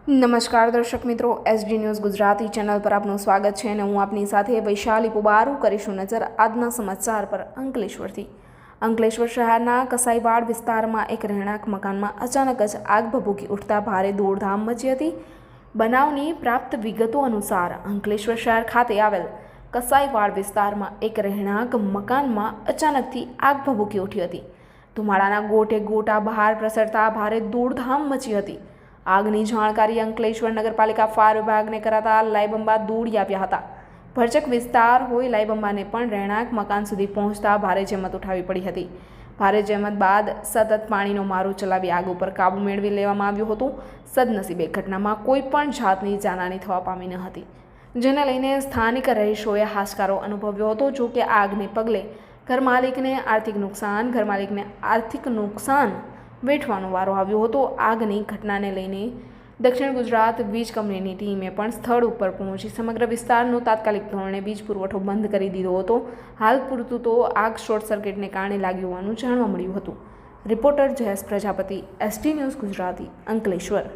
નમસ્કાર દર્શક મિત્રો, એસડી ન્યૂઝ ગુજરાતી ચેનલ પર આપનું સ્વાગત છે અને હું આપની સાથે વૈશાલી પુબારુ કરીશું નજર આજના સમાચાર પર। અંકલેશ્વર શહેરના કસાઈવાડ વિસ્તારમાં એક રહેણાંક મકાનમાં અચાનક જ આગ ભભૂકી ઉઠતા ભારે દોડધામ મચી હતી। બનાવની પ્રાપ્ત વિગતો અનુસાર અંકલેશ્વર શહેર ખાતે આવેલ કસાઈવાડ વિસ્તારમાં એક રહેણાંક મકાનમાં અચાનકથી આગ ભભૂકી ઉઠી હતી। ધુમાડાના ગોટે ગોટા બહાર પ્રસરતા ભારે દોડધામ મચી હતી। આગની જાણકારી અંકલેશ્વર નગરપાલિકા ફાયર વિભાગને કરાતા લાઈબંબા દોડી આવ્યા હતા। ભરચક વિસ્તાર હોય લાઈબંબાને પણ રહેણાંક મકાન સુધી પહોંચતા ભારે જહેમત ઉઠાવવી પડી હતી। ભારે જહેમત બાદ સતત પાણીનો મારો ચલાવી આગ ઉપર કાબુ મેળવી લેવામાં આવ્યો હતો। સદનસીબે ઘટનામાં કોઈ પણ જાતની જાનહાની થવા પામી ન હતી, જેને લઈને સ્થાનિક રહીશોએ હાશકારો અનુભવ્યો હતો। જો કે આગને પગલે ઘરમાલિકને આર્થિક નુકસાન વેઠવાનો વારો આવ્યો હતો। આગની ઘટનાને લઈને દક્ષિણ ગુજરાત વીજ કંપનીની ટીમે પણ સ્થળ ઉપર પહોંચી સમગ્ર વિસ્તારનો તાત્કાલિક ધોરણે વીજ પુરવઠો બંધ કરી દીધો હતો। હાલ પૂરતું તો આગ શોર્ટ સર્કિટને કારણે લાગી હોવાનું જાણવા મળ્યું હતું। Reporter Jayesh Prajapati, ST news Gujarati, Ankleshwar.